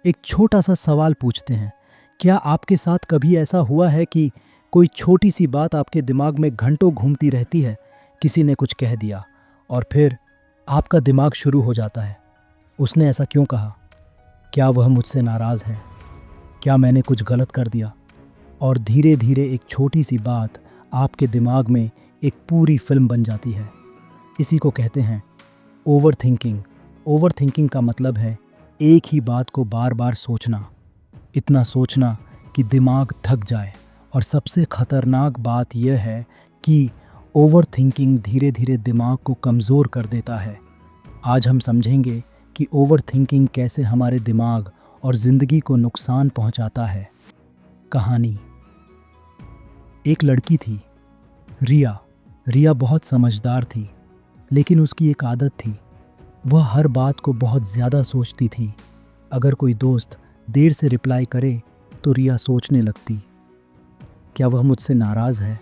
एक छोटा सा सवाल पूछते हैं। क्या आपके साथ कभी ऐसा हुआ है कि कोई छोटी सी बात आपके दिमाग में घंटों घूमती रहती है? किसी ने कुछ कह दिया और फिर आपका दिमाग शुरू हो जाता है, उसने ऐसा क्यों कहा? क्या वह मुझसे नाराज़ है? क्या मैंने कुछ गलत कर दिया? और धीरे धीरे एक छोटी सी बात आपके दिमाग में एक पूरी फिल्म बन जाती है। इसी को कहते हैं ओवर थिंकिंग। ओवर थिंकिंग का मतलब है एक ही बात को बार बार सोचना, इतना सोचना कि दिमाग थक जाए। और सबसे खतरनाक बात यह है कि ओवर थिंकिंग धीरे धीरे दिमाग को कमज़ोर कर देता है। आज हम समझेंगे कि ओवर थिंकिंग कैसे हमारे दिमाग और ज़िंदगी को नुकसान पहुंचाता है। कहानी। एक लड़की थी, रिया। रिया बहुत समझदार थी, लेकिन उसकी एक आदत थी। वह हर बात को बहुत ज़्यादा सोचती थी। अगर कोई दोस्त देर से रिप्लाई करे तो रिया सोचने लगती, क्या वह मुझसे नाराज़ है?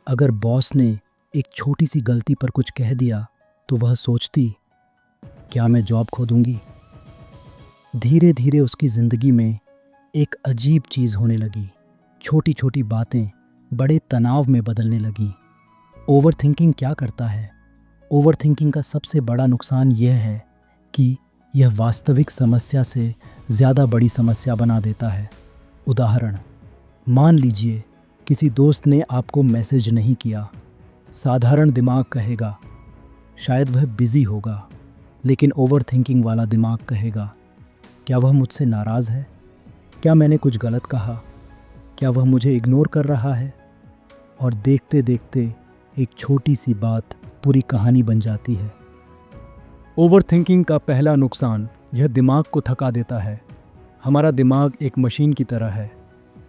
अगर बॉस ने एक छोटी सी गलती पर कुछ कह दिया तो वह सोचती, क्या मैं जॉब खो दूंगी? धीरे धीरे उसकी ज़िंदगी में एक अजीब चीज़ होने लगी। छोटी छोटी बातें बड़े तनाव में बदलने लगीं। ओवर थिंकिंग क्या करता है? ओवर थिंकिंग का सबसे बड़ा नुकसान यह है कि यह वास्तविक समस्या से ज़्यादा बड़ी समस्या बना देता है। उदाहरण, मान लीजिए किसी दोस्त ने आपको मैसेज नहीं किया। साधारण दिमाग कहेगा शायद वह बिज़ी होगा, लेकिन ओवर थिंकिंग वाला दिमाग कहेगा, क्या वह मुझसे नाराज़ है? क्या मैंने कुछ गलत कहा? क्या वह मुझे इग्नोर कर रहा है? और देखते देखते एक छोटी सी बात पूरी कहानी बन जाती है। ओवर थिंकिंग का पहला नुकसान, यह दिमाग को थका देता है। हमारा दिमाग एक मशीन की तरह है।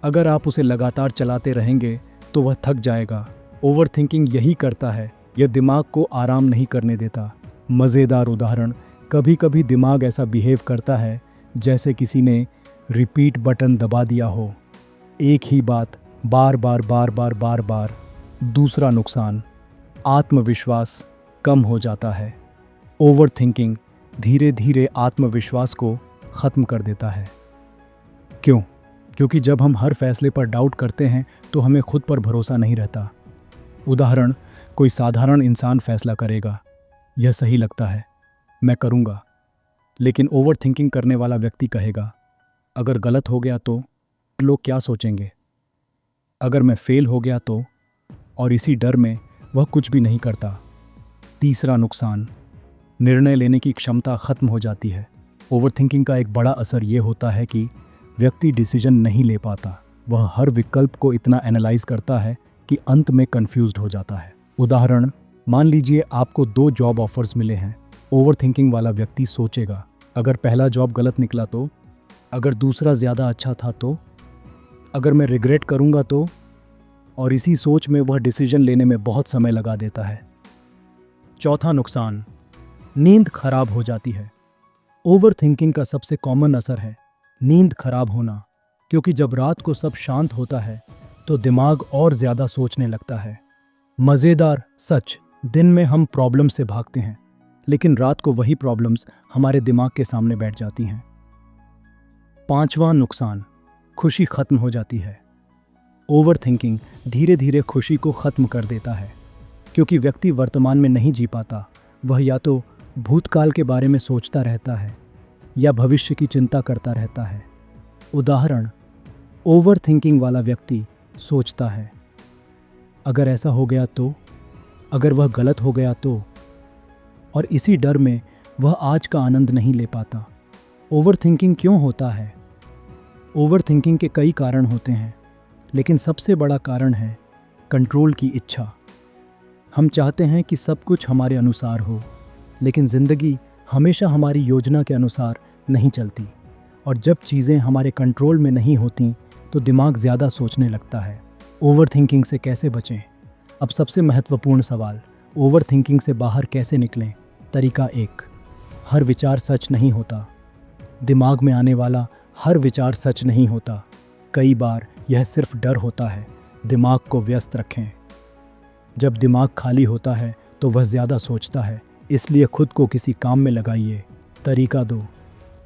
अगर आप उसे लगातार चलाते रहेंगे तो वह थक जाएगा। ओवर थिंकिंग यही करता है, यह दिमाग को आराम नहीं करने देता। मज़ेदार उदाहरण, कभी कभी दिमाग ऐसा बिहेव करता है जैसे किसी ने रिपीट बटन दबा दिया हो, एक ही बात बार बार बार बार बार बार। दूसरा नुकसान, आत्मविश्वास कम हो जाता है। ओवर थिंकिंग धीरे धीरे आत्मविश्वास को ख़त्म कर देता है। क्यों? क्योंकि जब हम हर फैसले पर डाउट करते हैं तो हमें खुद पर भरोसा नहीं रहता। उदाहरण, कोई साधारण इंसान फैसला करेगा, यह सही लगता है, मैं करूँगा। लेकिन ओवर थिंकिंग करने वाला व्यक्ति कहेगा, अगर गलत हो गया तो लोग क्या सोचेंगे? अगर मैं फेल हो गया तो? और इसी डर में वह कुछ भी नहीं करता। तीसरा नुकसान, निर्णय लेने की क्षमता खत्म हो जाती है। ओवर थिंकिंग का एक बड़ा असर ये होता है कि व्यक्ति डिसीजन नहीं ले पाता। वह हर विकल्प को इतना एनालाइज करता है कि अंत में कंफ्यूज्ड हो जाता है। उदाहरण, मान लीजिए आपको 2 जॉब ऑफर्स मिले हैं। ओवर थिंकिंग वाला व्यक्ति सोचेगा, अगर पहला जॉब गलत निकला तो? अगर दूसरा ज़्यादा अच्छा था तो? अगर मैं रिग्रेट करूँगा तो? और इसी सोच में वह डिसीजन लेने में बहुत समय लगा देता है। चौथा नुकसान, नींद खराब हो जाती है। ओवर थिंकिंग का सबसे कॉमन असर है नींद खराब होना, क्योंकि जब रात को सब शांत होता है तो दिमाग और ज़्यादा सोचने लगता है। मज़ेदार सच, दिन में हम प्रॉब्लम से भागते हैं, लेकिन रात को वही प्रॉब्लम्स हमारे दिमाग के सामने बैठ जाती हैं। पांचवा नुकसान, खुशी खत्म हो जाती है। ओवर थिंकिंग धीरे धीरे खुशी को ख़त्म कर देता है, क्योंकि व्यक्ति वर्तमान में नहीं जी पाता। वह या तो भूतकाल के बारे में सोचता रहता है या भविष्य की चिंता करता रहता है। उदाहरण, ओवर थिंकिंग वाला व्यक्ति सोचता है, अगर ऐसा हो गया तो? अगर वह गलत हो गया तो? और इसी डर में वह आज का आनंद नहीं ले पाता। ओवर थिंकिंग क्यों होता है? ओवर थिंकिंग के कई कारण होते हैं, लेकिन सबसे बड़ा कारण है कंट्रोल की इच्छा। हम चाहते हैं कि सब कुछ हमारे अनुसार हो, लेकिन ज़िंदगी हमेशा हमारी योजना के अनुसार नहीं चलती। और जब चीज़ें हमारे कंट्रोल में नहीं होती तो दिमाग ज़्यादा सोचने लगता है। ओवर थिंकिंग से कैसे बचें? अब सबसे महत्वपूर्ण सवाल, ओवर थिंकिंग से बाहर कैसे निकलें? तरीका 1, हर विचार सच नहीं होता। दिमाग में आने वाला हर विचार सच नहीं होता। कई बार यह सिर्फ डर होता है। दिमाग को व्यस्त रखें। जब दिमाग खाली होता है तो वह ज़्यादा सोचता है, इसलिए खुद को किसी काम में लगाइए। तरीका 2,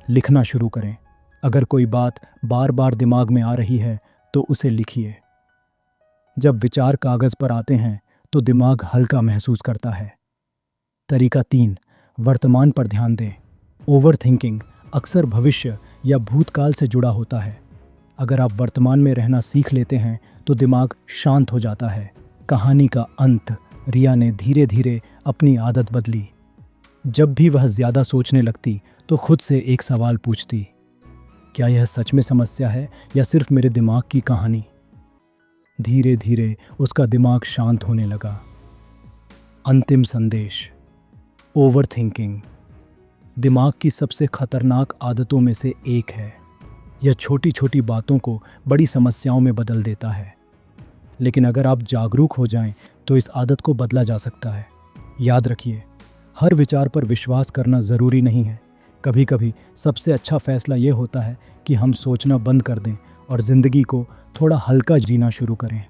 लिखना शुरू करें। अगर कोई बात बार बार दिमाग में आ रही है तो उसे लिखिए। जब विचार कागज पर आते हैं तो दिमाग हल्का महसूस करता है। तरीका 3, वर्तमान पर ध्यान दें। ओवर थिंकिंग अक्सर भविष्य या भूतकाल से जुड़ा होता है। अगर आप वर्तमान में रहना सीख लेते हैं तो दिमाग शांत हो जाता है। कहानी का अंत, रिया ने धीरे धीरे अपनी आदत बदली। जब भी वह ज़्यादा सोचने लगती तो खुद से एक सवाल पूछती, क्या यह सच में समस्या है या सिर्फ मेरे दिमाग की कहानी? धीरे धीरे उसका दिमाग शांत होने लगा। अंतिम संदेश, ओवर थिंकिंग दिमाग की सबसे खतरनाक आदतों में से एक है। यह छोटी छोटी बातों को बड़ी समस्याओं में बदल देता है। लेकिन अगर आप जागरूक हो जाएं तो इस आदत को बदला जा सकता है। याद रखिए, हर विचार पर विश्वास करना ज़रूरी नहीं है। कभी कभी सबसे अच्छा फैसला ये होता है कि हम सोचना बंद कर दें और ज़िंदगी को थोड़ा हल्का जीना शुरू करें।